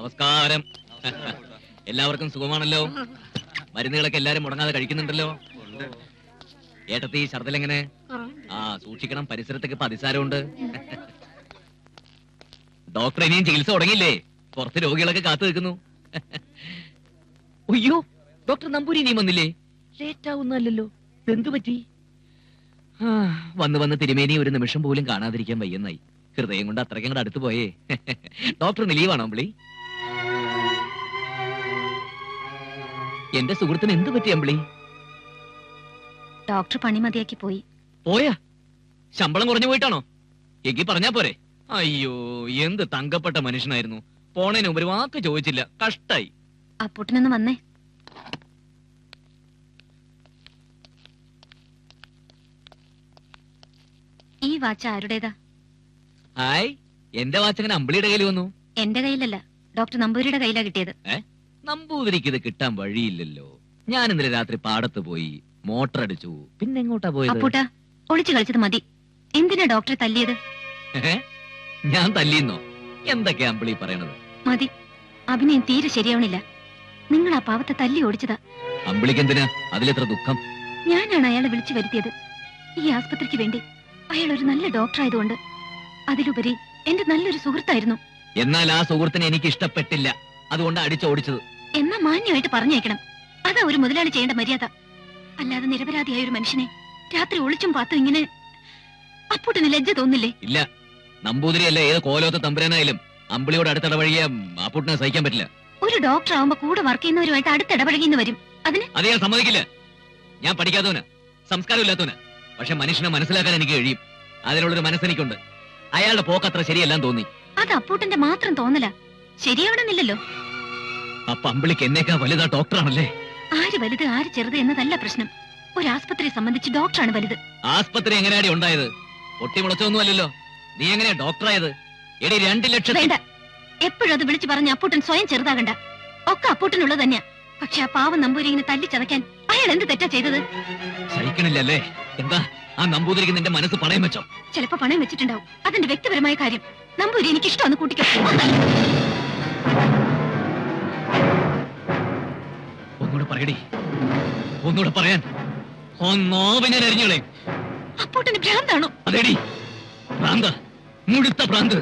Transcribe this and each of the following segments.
നമസ്കാരം. എല്ലാവർക്കും സുഖമാണല്ലോ? മരുന്നുകളൊക്കെ എല്ലാരും മുടങ്ങാതെ കഴിക്കുന്നുണ്ടല്ലോ? ഏട്ടത്തി ഛർദ്ദലെങ്ങനെ? സൂക്ഷിക്കണം, പരിസരത്തൊക്കെ ഇപ്പൊ അതിസാരമുണ്ട്. ഡോക്ടർ ഇനിയും ചികിത്സ തുടങ്ങിയില്ലേ? പുറത്ത് രോഗികളൊക്കെ കാത്തു നിൽക്കുന്നു. അയ്യോ, ഡോക്ടർ നമ്പൂരി ഇനിയും വന്നില്ലേ? ലേറ്റ് ആവുന്നല്ലോ. എന്തു പറ്റി? വന്ന് തിരുമേനി ഒരു നിമിഷം പോലും കാണാതിരിക്കാൻ വയ്യെന്നായി. ഹൃദയം കൊണ്ട് അത്രയ്ക്കും കൂടെ അടുത്ത് പോയേ. ഡോക്ടറിന് ലീവാണോ അമ്പിളി? എന്റെ സുഹൃത്തിന് എന്ത് പറ്റി അമ്പിളി? ഡോക്ടർ പണി മതിയാക്കി പോയി. പോയാ? ശമ്പളം കുറഞ്ഞു പോയിട്ടാണോ? എങ്കി പറഞ്ഞാ പോരെ. അയ്യോ, എന്ത് തങ്കപ്പെട്ട മനുഷ്യനായിരുന്നു. പോണേന് മുമ്പ് ഒരു വാക്ക് ചോദിച്ചില്ല. കഷ്ടായി. അപ്പൂട്ടനൊന്ന് വന്നേ. ഈ വാച്ച് ആരുടേതാ? ഹായ്, എന്റെ വാച്ചങ്ങനെ അമ്പിളിയുടെ കയ്യിൽ വന്നു. എന്റെ കയ്യിലല്ല, ഡോക്ടർ നമ്പൂരിയുടെ കയ്യിലാ കിട്ടിയത്. നമ്പൂതിരിക്ക് ഇത് കിട്ടാൻ വഴിയില്ലല്ലോ. ഞാൻ ഇന്നലെ രാത്രി പാടത്ത് പോയി മോട്ടർ അടിച്ചു. പിന്നെ എങ്ങോട്ടാ പോയത്? അപ്പൂട്ടാ, ഒളിച്ചു കളിച്ചത് മതി. എന്തിനാ ഡോക്ടറെ തല്ലിയത്? ഞാൻ തല്ലിന്നോ? എന്തൊക്കെയാ അമ്പിളി പറയണത്? മതി, അഭിനയം തീരെ ശരിയാവണില്ല. നിങ്ങൾ ആ പാവത്തെ തല്ലി ഓടിച്ചതാ. അമ്പിളിക്ക് എന്തിനാ അതിലെത്ര ദുഃഖം? ഞാനാണ് അയാളെ വിളിച്ചു വരുത്തിയത്. ഈ ആസ്പത്രിക്ക് വേണ്ടി. അയാൾ ഒരു നല്ല ഡോക്ടർ ആയതുകൊണ്ട്. അതിലുപരി എന്റെ നല്ലൊരു സുഹൃത്തായിരുന്നു. എന്നാൽ ആ സുഹൃത്തിനെ എനിക്ക് ഇഷ്ടപ്പെട്ടില്ല. അതുകൊണ്ട് അടിച്ചോടിച്ചത്. എന്നാ മാന്യമായിട്ട് പറഞ്ഞേക്കണം. അതാ ഒരു മുതലാളി ചെയ്യേണ്ട മര്യാദ. അല്ലാതെ നിരപരാധിയായ ഒരു മനുഷ്യനെ രാത്രി ഒളിച്ചും പാത്തും ഇങ്ങനെ. അപ്പൂട്ടിന് ലജ്ജ തോന്നില്ലേ? ഇല്ല, നമ്പൂതിരിയല്ല ഏത് കോലോത്ത തമ്പുരാനായാലും അമ്പിളിയോട് അടുത്തിടപഴകിയ അപ്പൂട്ടിനെ സഹിക്കാൻ പറ്റില്ല. ഒരു ഡോക്ടർ ആവുമ്പോ കൂടെ വർക്ക് ചെയ്യുന്നവരുമായിട്ട് അടുത്തിടപഴകിന്ന് വരും. അതിന് അത് ഞാൻ സമ്മതിക്കില്ല. ഞാൻ പഠിക്കാത്തവന്, സംസ്കാരമില്ലാത്തവന്. പക്ഷെ മനുഷ്യനെ മനസ്സിലാക്കാൻ എനിക്ക് കഴിയും. അതിനുള്ളൊരു മനസ്സെനിക്കുണ്ട്. അയാളുടെ പോക്കത്ര ശരിയെല്ലാം തോന്നി. അത് അപ്പൂട്ടന്റെ മാത്രം തോന്നല, ശരിയാവണമെന്നില്ലല്ലോ. അപ്പൊ അമ്പിളിക്ക് എന്നേക്കാ വലുതാ ഡോക്ടറാണല്ലേ? ആര് വലുത് ആര് ചെറുത് എന്നതല്ല പ്രശ്നം. ഒരു ആസ്പത്രിയെ സംബന്ധിച്ച് ഡോക്ടറാണ് വലുത്. ആസ്പത്രി എങ്ങനെയാടി ഉണ്ടായത്? പൊട്ടിമുളച്ചൊന്നും അല്ലല്ലോ. നീ എങ്ങനെയാ ഡോക്ടറായത്? എടി 2 ലക്ഷം. വേണ്ട, എപ്പോഴും അത് വിളിച്ചു പറഞ്ഞ അപ്പൂട്ടൻ സ്വയം ചെറുതാകണ്ട. ഒക്കെ അപ്പൂട്ടനുള്ളത് തന്നെയാ. പക്ഷെ ആ പാവം നമ്പൂരി ഇങ്ങനെ തല്ലി ചതയ്ക്കാൻ അയാൾ എന്ത് തെറ്റാ ചെയ്തത്? സഹിക്കണില്ലല്ലേ? എന്താ ആ നമ്പൂതിരിക്ക് നിന്റെ മനസ്സ് പണയം വെച്ചോ? ചിലപ്പോ പണയം വെച്ചിട്ടുണ്ടാവും. അതിന്റെ വ്യക്തിപരമായ കാര്യം. നമ്പൂരി എനിക്ക് ഇഷ്ടമാണ് കൂട്ടിക്കോ. ഒന്നുകൂടെ പറയടി, ഒന്നുകൂടെ പറയാൻ. അരിഞ്ഞോളെ. അപ്പൂട്ടന് ഭ്രാന്താണോ? അതേടി, ഭ്രാന്ത്, മുഴുത്ത ഭ്രാന്ത്.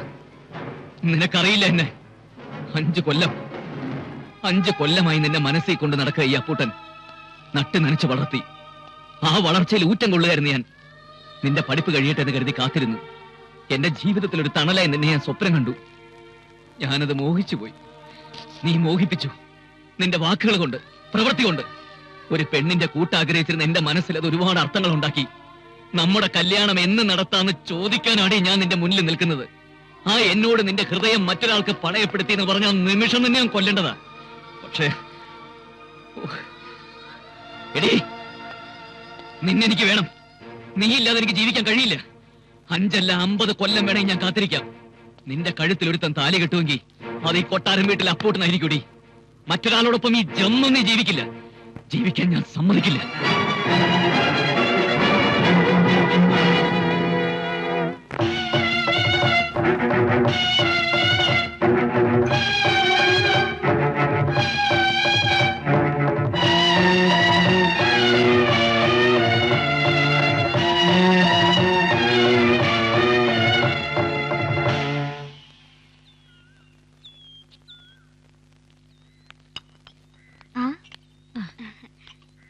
നിനക്കറിയില്ല എന്നെ. 5 കൊല്ലമായി നിന്നെ മനസ്സിൽ കൊണ്ട് നടക്കുക ഈ അപ്പൂട്ടൻ. നട്ട് നനച്ച് വളർത്തി. ആ വളർച്ചയിൽ ഊറ്റം കൊള്ളുകയായിരുന്നു ഞാൻ. നിന്റെ പഠിപ്പ് കഴിയട്ടെ എന്ന് കരുതി കാത്തിരുന്നു. എന്റെ ജീവിതത്തിൽ ഒരു തണലായി നിന്നെ ഞാൻ സ്വപ്നം കണ്ടു. ഞാനത് മോഹിച്ചുപോയി. നീ മോഹിപ്പിച്ചു. നിന്റെ വാക്കുകൾ കൊണ്ട്, പ്രവൃത്തി കൊണ്ട്. ഒരു പെണ്ണിന്റെ കൂട്ടാഗ്രഹിച്ചിരുന്ന എന്റെ മനസ്സിൽ അത് ഒരുപാട് അർത്ഥങ്ങൾ ഉണ്ടാക്കി. നമ്മുടെ കല്യാണം എന്ന് നടത്താന്ന് ചോദിക്കാനാണ് ഞാൻ നിന്റെ മുന്നിൽ നിൽക്കുന്നത്. ആ എന്നോട് നിന്റെ ഹൃദയം മറ്റൊരാൾക്ക് പണയപ്പെടുത്തി എന്ന് പറഞ്ഞ നിമിഷം തന്നെ ഞാൻ കൊല്ലേണ്ടതാ. പക്ഷേ എടീ, നിന്നെനിക്ക് വേണം. നീ ഇല്ലാതെ എനിക്ക് ജീവിക്കാൻ കഴിയില്ല. 5 അല്ല 50 കൊല്ലം വേണമെങ്കിൽ ഞാൻ കാത്തിരിക്കാം. നിന്റെ കഴുത്തിൽ ഒരുത്തൻ താലി കെട്ടുമെങ്കിൽ അത് ഈ കൊട്ടാരം വീട്ടിൽ അപ്പൂട്ടനായിരിക്കൂടി. മറ്റൊരാളോടൊപ്പം ഈ ജന്മം നീ ജീവിക്കില്ല. ജീവിക്കാൻ ഞാൻ സമ്മതിക്കില്ല.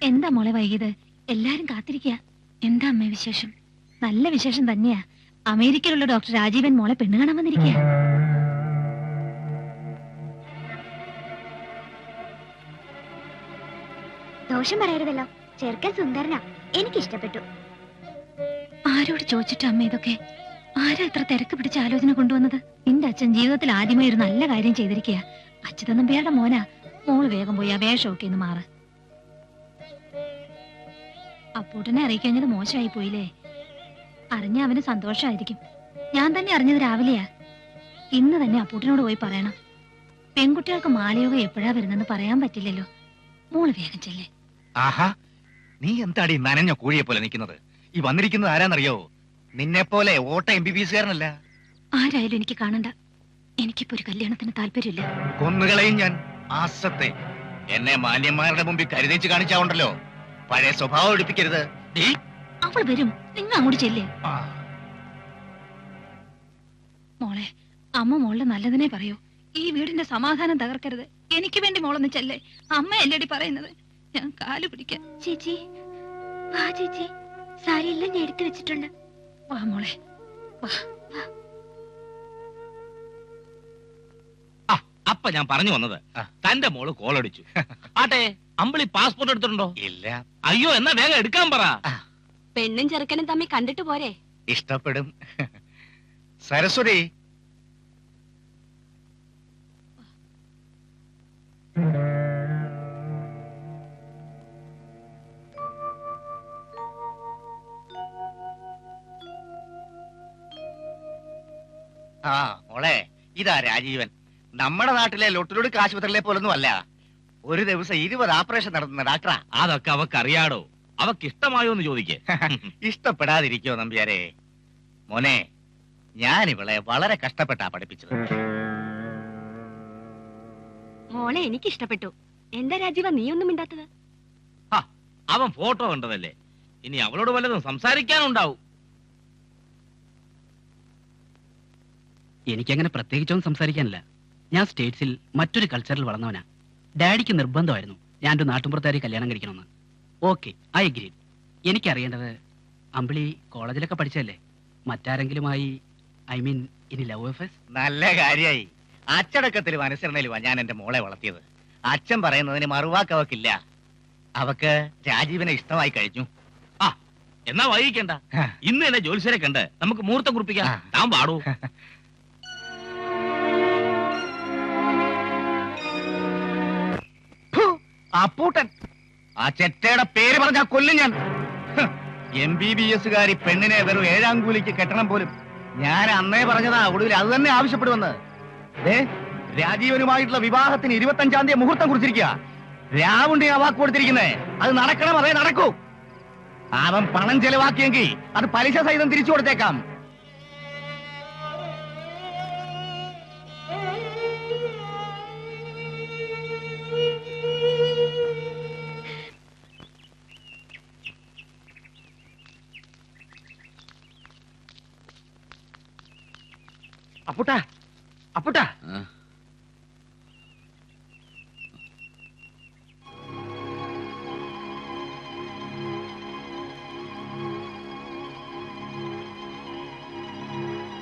എന്താ മോളെ വൈകിയത്? എല്ലാരും കാത്തിരിക്കുക. എന്താ അമ്മ വിശേഷം? നല്ല വിശേഷം തന്നെയാ. അമേരിക്കയിലുള്ള ഡോക്ടർ രാജീവൻ മോളെ പെണ്ണ് കാണാൻ വന്നിരിക്കുക. ദോഷം പറയരുതല്ലോ, ചെറുക്കൻ സുന്ദരനാ, എനിക്കിഷ്ടപ്പെട്ടു. ആരോട് ചോദിച്ചിട്ട് അമ്മ ഇതൊക്കെ? ആരാ ഇത്ര തിരക്ക് പിടിച്ച ആലോചന കൊണ്ടുവന്നത്? നിന്റെ അച്ഛൻ ജീവിതത്തിൽ ആദ്യമായി ഒരു നല്ല കാര്യം ചെയ്തിരിക്കുക. അച്യുതൻ നമ്പ്യാരുടെ മോനാ. മോള് വേഗം പോയി ആ വേഷമൊക്കെ ഒന്ന് മാറ്. അപ്പൂട്ടനെ അറിയിക്കഴിഞ്ഞത് മോശമായി പോയില്ലേ? അറിഞ്ഞ അവന് സന്തോഷമായിരിക്കും. ഞാൻ തന്നെ അറിഞ്ഞത് രാവിലെയാ. ഇന്ന് തന്നെ അപ്പൂട്ടനോട് പോയി പറയണം. പെൺകുട്ടികൾക്ക് മാലയോഗം എപ്പോഴാ വരുന്നെന്ന് പറയാൻ പറ്റില്ലല്ലോ. മോള് വേഗം ചെല്ലേ. ആഹാ, നീ എന്താടി നനഞ്ഞ കോഴിയെ പോലെ നിൽക്കുന്നത്? ഈ വന്നിരിക്കുന്നത് ആരാന്നറിയോ? നിന്നെ പോലെ ഓട്ട MBBS കാരനല്ല. ആരായാലും എനിക്ക് കാണണ്ട. എനിക്കിപ്പോ ഒരു കല്യാണത്തിന് താല്പര്യമില്ല. കൊന്നുകളയും ഞാൻ ആസത്തെ. എന്നെ മാന്യന്മാരുടെ മുമ്പിൽ കരുതേച്ച് കാണിച്ചാവുണ്ടല്ലോ. പഴയ സ്വഭാവം എടുപ്പിക്കരുത്. അവൾ വരും, നിങ്ങൾ അങ്ങോട്ട് ചെല്ലേ. ആ, മോളെ, അമ്മ മോളുടെ നല്ലതിനെ പറയൂ. ഈ വീടിന്റെ സമാധാനം തകർക്കരുത്. എനിക്ക് വേണ്ടി മോളൊന്ന് ചെല്ലേ. അമ്മ എല്ലടി പറയുന്നത്. ഞാൻ കാല് പിടിക്കാം. ചേച്ചി വാ ചേച്ചി, സാരി എല്ലാം ഞാൻ എടുത്തു വെച്ചിട്ടുണ്ട്. വാ മോളെ, വാ. അപ്പൊ ഞാൻ പറഞ്ഞു വന്നത്, ആ. തന്റെ മോള് കോളടിച്ചു. ആട്ടെ, അമ്പിളി പാസ്പോർട്ട് എടുത്തിട്ടുണ്ടോ? ഇല്ല. അയ്യോ, എന്നാ വേഗം എടുക്കാൻ പറ. പെണ്ണും ചെറുക്കനും തമ്മിൽ കണ്ടിട്ട് പോരെ? ഇഷ്ടപ്പെടും. സരസ്വതി, ആ മോളെ, ഇതാ രാജീവൻ. നമ്മുടെ നാട്ടിലെ ലൊട്ടിലൊടുക്ക് ആശുപത്രിയിലെ പോലൊന്നും അല്ല. ഒരു ദിവസം 20 ഓപ്പറേഷൻ നടത്തുന്ന ഡാക്ടറാ. അതൊക്കെ അവക്കറിയാടോ. അവക്ക് ഇഷ്ടമായോ എന്ന് ചോദിക്കേ. ഇഷ്ടപ്പെടാതിരിക്കോ നമ്പ്യാരെ? മോനെ, ഞാൻ ഇവളെ വളരെ കഷ്ടപ്പെട്ടാ പഠിപ്പിച്ചത്. മോളെ എനിക്ക് ഇഷ്ടപ്പെട്ടു. എന്താ രാജീവ നീ ഒന്നും മിണ്ടാത്തത്? അവൻ ഫോട്ടോ കണ്ടതല്ലേ, ഇനി അവളോട് വല്ലതും സംസാരിക്കാനുണ്ടാവും. എനിക്കങ്ങനെ പ്രത്യേകിച്ചൊന്നും സംസാരിക്കാനില്ല. ഞാൻ സ്റ്റേറ്റ്സിൽ മറ്റൊരു കൾച്ചറിൽ വളർന്നവനാ. ഡാഡിക്ക് നിർബന്ധമായിരുന്നു ഞാനൊരു നാട്ടുമ്പുറത്താരി കല്യാണം കഴിക്കണമെന്ന്. Okay, I agree. എനിക്കറിയേണ്ടത്, അമ്പിളി കോളേജിലൊക്കെ പഠിച്ചതല്ലേ, മറ്റാരെങ്കിലുമായി, ഐ മീൻ ഇനി ലവ് അഫയേഴ്സ്? നല്ല കാര്യായി. അച്ചടക്കത്തിലും അനുസരണയിലുമാ ഞാൻ എന്റെ മോളെ വളർത്തിയത്. അച്ഛൻ പറയുന്നതിന് മറുവാക്ക് അവക്കില്ല. അവക്ക് രാജീവനെ ഇഷ്ടമായി കഴിഞ്ഞു. എന്നാ വൈകിക്കണ്ട, ഇന്ന് തന്നെ ജോലിസരെ കണ്ട് നമുക്ക് മുഹൂർത്തം കുറിപ്പിക്കാം. താൻ പാടൂ. അപ്പൂട്ടൻ, ആ ചെറ്റയുടെ പേര് പറഞ്ഞാ കൊല്ലും ഞാൻ. MBBS പെണ്ണിനെ വെറും 7-ാം കൂലിക്ക് കെട്ടണം പോലും. ഞാൻ അന്നേ പറഞ്ഞതാ, ഒടുവിൽ അത് തന്നെ ആവശ്യപ്പെടുമെന്ന്. രാജീവനുമായിട്ടുള്ള വിവാഹത്തിന് 25-ാം തീയതി മുഹൂർത്തം കുറിച്ചിരിക്കുക. രാവുണ്ടി ആ വാക്ക് കൊടുത്തിരിക്കുന്നേ. അത് നടക്കണം, അതേ നടക്കൂ. അവൻ പണം ചെലവാക്കിയെങ്കിൽ അത് പലിശ സഹിതം തിരിച്ചു കൊടുത്തേക്കാം. അപ്പുട്ടാ, അപ്പുട്ടാ,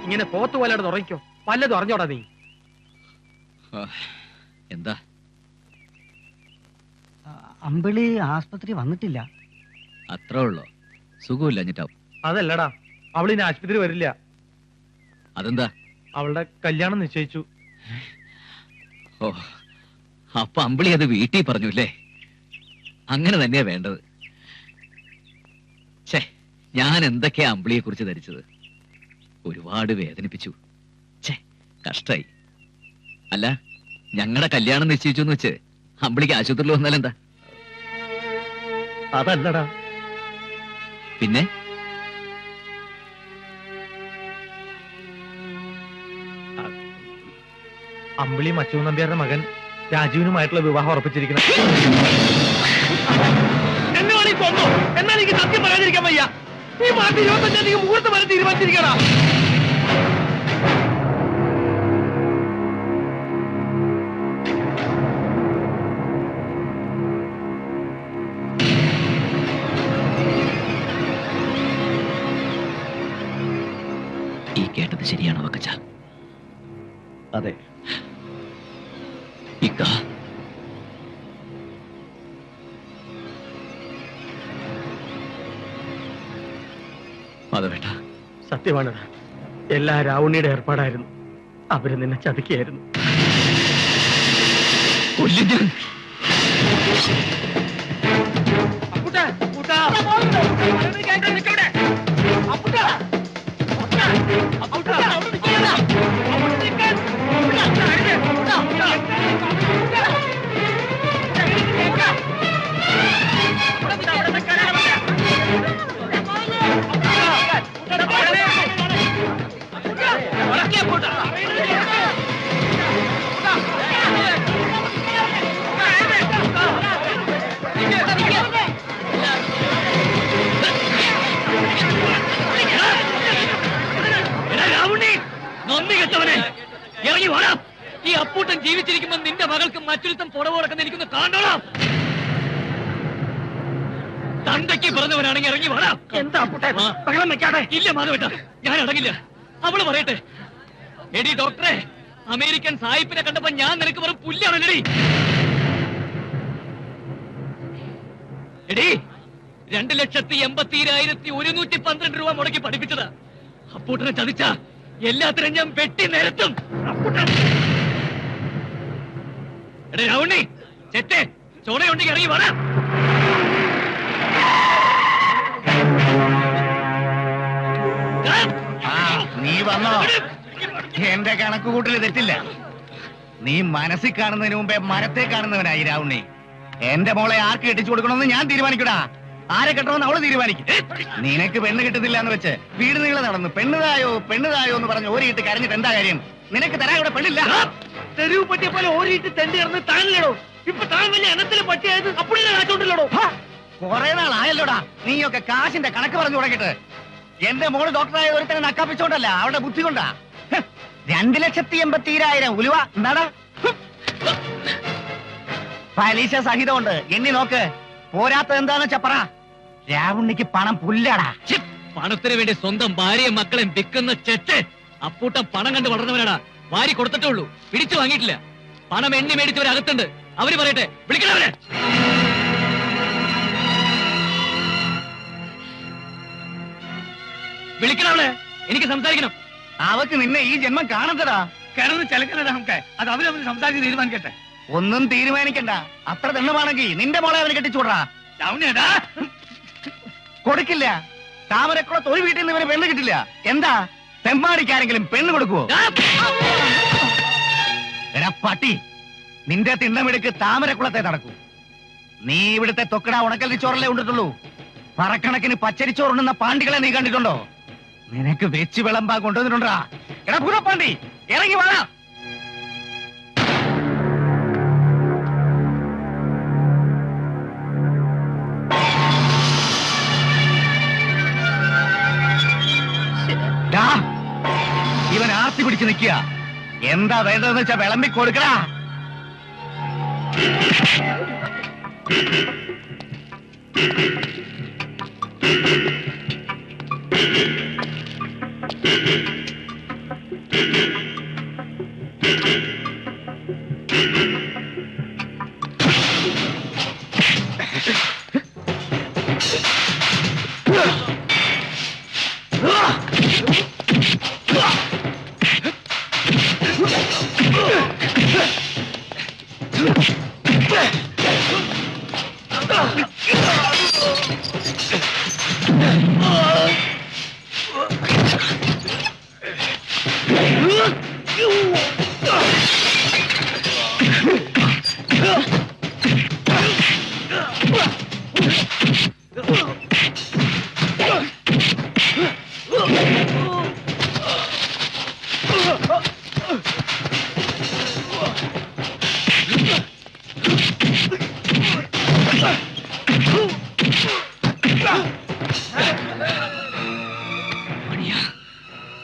ഇങ്ങനെ പോത്തു പോലെയാണ് തുറയ്ക്കോ? വല്ലതും അറിഞ്ഞോടാ നീ? എന്താ? അമ്പിളി ആസ്പത്രി വന്നിട്ടില്ല. അത്രേ ഉള്ളോ? സുഖമില്ല എന്നിട്ടാവും. അതല്ലടാ, അവളിനി ആശുപത്രി വരില്ല. അതെന്താ? അവളുടെ കല്യാണം നിശ്ചയിച്ചു. ഓ, അപ്പൊ അമ്പിളി അത് വീട്ടിൽ പറഞ്ഞു അല്ലേ? അങ്ങനെ തന്നെയാ വേണ്ടത്. ഛേ, ഞാൻ എന്തൊക്കെയാ അമ്പിളിയെ കുറിച്ച് ധരിച്ചത്. ഒരുപാട് വേദനിപ്പിച്ചു. ഛേ, കഷ്ടായി. അല്ല, ഞങ്ങളുടെ കല്യാണം നിശ്ചയിച്ചു എന്ന് വെച്ച് അമ്പിളിക്ക് ആശുപത്രിയിൽ വന്നാലെന്താ? അതല്ലടാ. പിന്നെ അമ്പിളി മച്ചു നമ്പ്യാരുടെ മകൻ രാജീവനുമായിട്ടുള്ള വിവാഹം ഉറപ്പിച്ചിരിക്കണം. എന്നാൽ എനിക്ക് സത്യം പറയാതിരിക്കാൻ വയ്യ. ഈ മാസം 25-ാം തീയതി മുഹൂർത്തം വരെ തീരുമാനിച്ചിരിക്കണ. ഈ കേട്ടത് ശരിയാണോ വക്കച്ച? അതെ. ഇക്ക, അത് വേണ്ട. സത്യമാണ്. എല്ലാ രാവുണ്ണിയുടെ ഏർപ്പാടായിരുന്നു. അവര് നിന്നെ ചതിക്കുകയായിരുന്നു. കൊല്ലും ഞാൻ. നന്ദി കെട്ടവനെ ഇറങ്ങി വാടാ. ഈ അപ്പൂട്ടൻ ജീവിച്ചിരിക്കുമ്പോൾ നിന്റെ മകൾക്ക് മറ്റൊരുത്തം പുറവ് കിടക്കുന്ന എനിക്കൊന്ന് കാണോളാം. തന്തയ്ക്ക് പറഞ്ഞവനാണെങ്കിൽ ഇറങ്ങി വാടാ. എന്താ ബഹളം വെക്കാതെ. ഇല്ല മാധവേട്ട, ഞാൻ അടങ്ങില്ല. അവള് പറയട്ടെ. എടി ഡോക്ടറെ, അമേരിക്കൻ സായിപ്പിനെ കണ്ടപ്പോ ഞാൻ നിനക്ക് വെറും പുല്ലാണല്ലേടി. എടി 2,80,112 രൂപ മുടക്കി പഠിപ്പിച്ചതാ. അപ്പൂട്ടനെ ചതിച്ച എല്ലാത്തിനും ഞാൻ വെട്ടി നിരത്തും. എടേ രാവണി, ചെറ്റേ ചോടയുണ്ടെങ്കിൽ ഇറങ്ങി വേണം. നീ വന്നോ? എന്റെ കണക്കുകൂട്ടൽ തെറ്റില്ല. നീ മനസ്സിൽ കാണുന്നതിന് മുമ്പേ മരത്തെ കാണുന്നവനായി രാവുണ്ണി. എന്റെ മോളെ ആർക്ക് കെട്ടിച്ചു കൊടുക്കണമെന്ന് ഞാൻ തീരുമാനിക്കടാ. ആരെ കെട്ടണമെന്ന് അവള് തീരുമാനിക്കും. നിനക്ക് പെണ്ണ് കിട്ടുന്നില്ല എന്ന് വെച്ച് വീട് നീളെ നടന്നു പെണ്ണുതായോ എന്ന് പറഞ്ഞ് ഓരിയിട്ട് കരഞ്ഞിട്ട് എന്താ കാര്യം? നിനക്ക് തരാൻ ഇവിടെ പെണ്ണില്ല. തെരുവ് പറ്റിയ പോലെ ഓരിയിട്ട് തെണ്ടി ഇറന്ന് താനില്ലടോ. ഇപ്പൊ താൻ വലിയ ഇനത്തിലെ പട്ടിയായത് അപ്പുള്ളിനെ കാച്ചോണ്ടില്ലടോ. കൊറേ നാളായല്ലോടാ നീയൊക്കെ കാശിന്റെ കണക്ക് പറഞ്ഞു തുടങ്ങിയിട്ട്. എന്റെ മോള് ഡോക്ടറായ ഒരുത്തനെ നക്കാപ്പിച്ചോണ്ടല്ല, അവളുടെ ബുദ്ധി കൊണ്ടാ. 2,80,000 ഉലുവ എന്താടാ? പലിശ സഹിതമുണ്ട്. എണ്ണി നോക്ക്. പോരാത്തത് എന്താന്ന് വെച്ചാ പറ. രാവുണ്ണിക്ക് പണം പുല്ലാടാ. പണത്തിന് വേണ്ടി സ്വന്തം ഭാര്യയും മക്കളെയും വിൽക്കുന്ന ചെറ്റ്. അപ്പൂട്ടം പണം കണ്ട് വളർന്നവനാടാ. വാരി കൊടുത്തിട്ടേ ഉള്ളൂ, പിടിച്ചു വാങ്ങിയിട്ടില്ല. പണം എണ്ണി മേടിച്ചവരകത്തുണ്ട്. അവര് പറയട്ടെ, വിളിക്കണവരെ. വിളിക്കണവളെ, എനിക്ക് സംസാരിക്കണം. അവക്ക് നിന്നെ ഈ ജന്മം കാണണ്ടടാ. കിടന്ന് ചിലക്കലടാ നമുക്ക്. അത് അവരവര് സംസാരിച്ച് തീരുമാനിക്കട്ടെ. ഒന്നും തീരുമാനിക്കണ്ട. അത്ര ദണ്ണമാണെങ്കിൽ നിന്റെ മോളെ അവന് കെട്ടിച്ചൂടാ. കൊടുക്കില്ല. താമരക്കുളത്ത് ഒരു വീട്ടിൽ നിന്ന് ഇവന് പെണ്ണ് കിട്ടില്ല. എന്താ തെമ്മാടിക്കാരെങ്കിലും പെണ്ണ് കൊടുക്കുവോ? എടാ പട്ടി, നിന്റെ തിണ്ണമെടുക്ക് താമരക്കുളത്തെ നടക്കൂ. നീ ഇവിടുത്തെ തൊക്കട ഉണക്കൽ ചോറല്ലേ ഉണ്ടിട്ടുള്ളൂ. പറക്കണക്കിന് പച്ചരിച്ചോറുണ്ടെന്ന പാണ്ടികളെ നീ കണ്ടിട്ടുണ്ടോ? നിനക്ക് വെച്ച് വിളമ്പാ കൊണ്ടുവന്നിട്ടുണ്ടാ. എടാ പൂരപ്പാണ്ടി, ഇറങ്ങി വാ. ഇവൻ ആർത്തി പിടിച്ച് നിൽക്കുക. എന്താ വേണ്ടതെന്ന് വെച്ചാ വിളമ്പി കൊടുക്കടാ.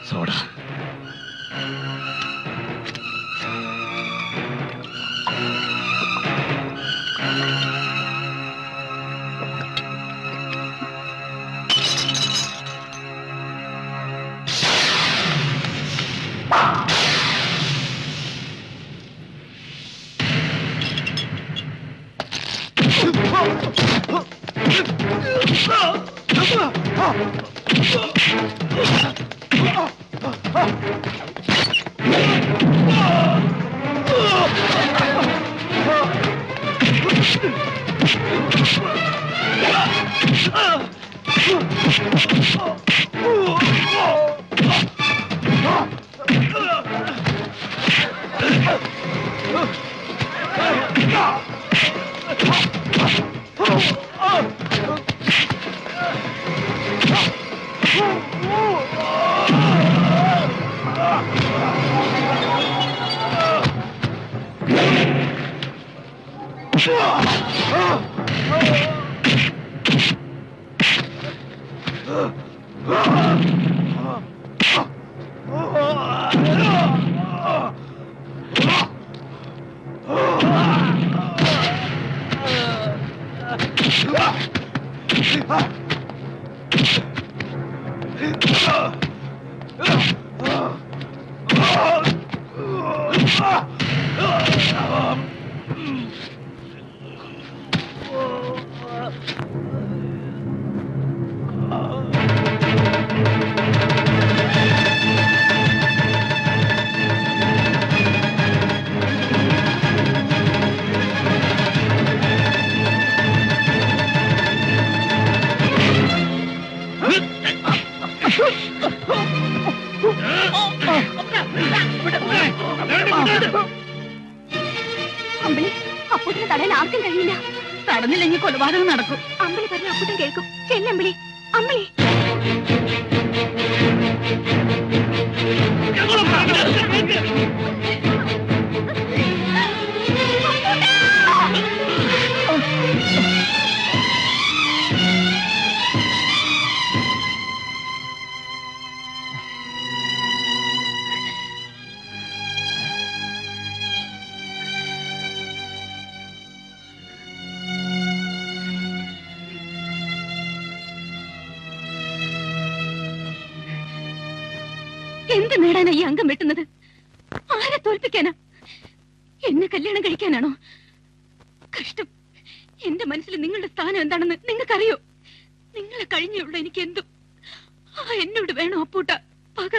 സോഡ അമ്പിളി, അപ്പൂട്ടിനെ തടയാൻ ആർക്കും കഴിയില്ല. തടഞ്ഞില്ലെങ്കിൽ കൊലപാതകം നടക്കും. അമ്പിളി പറഞ്ഞ അപ്പൂട്ടൻ കേൾക്കും. ചെല്ലമ്പിളി. അമ്പിളി, എന്ത് നേടാനാ ഈ അംഗം വെട്ടുന്നത്? ആരെ തോൽപ്പിക്കാനാ? എന്നെ കല്യാണം കഴിക്കാനാണോ? കഷ്ടം. എന്റെ മനസ്സിൽ നിങ്ങളുടെ സ്ഥാനം എന്താണെന്ന് നിങ്ങൾക്കറിയോ? നിങ്ങളെ കഴിഞ്ഞുള്ള എനിക്ക് എന്തും. എന്നോട് വേണോ അപ്പൂട്ട പക?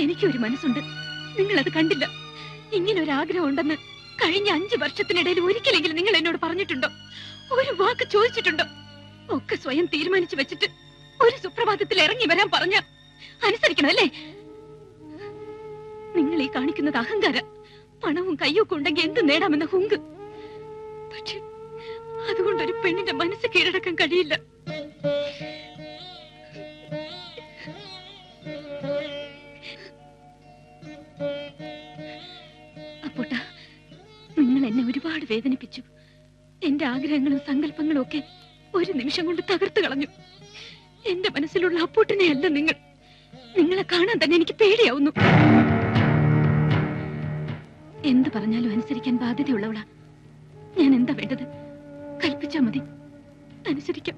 എനിക്കൊരു മനസ്സുണ്ട്, നിങ്ങളത് കണ്ടില്ല. ഇങ്ങനെ ഒരു ആഗ്രഹം ഉണ്ടെന്ന് കഴിഞ്ഞ 5 വർഷത്തിനിടയിൽ ഒരിക്കലെങ്കിലും നിങ്ങൾ എന്നോട് പറഞ്ഞിട്ടുണ്ടോ? ഒരു വാക്ക് ചോദിച്ചിട്ടുണ്ടോ? ഒക്കെ സ്വയം തീരുമാനിച്ചു വെച്ചിട്ട് ഒരു സുപ്രഭാതത്തിൽ ഇറങ്ങി വരാൻ പറഞ്ഞ അനുസരിക്കണം അല്ലേ? നിങ്ങൾ ഈ കാണിക്കുന്നത് അഹങ്കാര. പണവും കയ്യൊക്കെ ഉണ്ടെങ്കിൽ എന്ത് നേടാമെന്ന ഹുങ്ക്. പക്ഷെ അതുകൊണ്ടൊരു പെണ്ണിന്റെ മനസ്സ് കീഴടക്കാൻ കഴിയില്ല. അപ്പൂട്ട, നിങ്ങൾ എന്നെ ഒരുപാട് വേദനിപ്പിച്ചു. എന്റെ ആഗ്രഹങ്ങളും സങ്കല്പങ്ങളും ഒക്കെ ഒരു നിമിഷം കൊണ്ട് തകർത്തു കളഞ്ഞു. എന്റെ മനസ്സിലുള്ള അപ്പൂട്ടനെ അല്ല നിങ്ങൾ. നിങ്ങളെ കാണാൻ തന്നെ എനിക്ക് പേടിയാവുന്നു. എന്ത് പറഞ്ഞാലും അനുസരിക്കാൻ ബാധ്യതയുള്ളവളാ. ഞാൻ എന്താ വേണ്ടത്? കൽപ്പിച്ചാ മതി, അനുസരിക്കാം.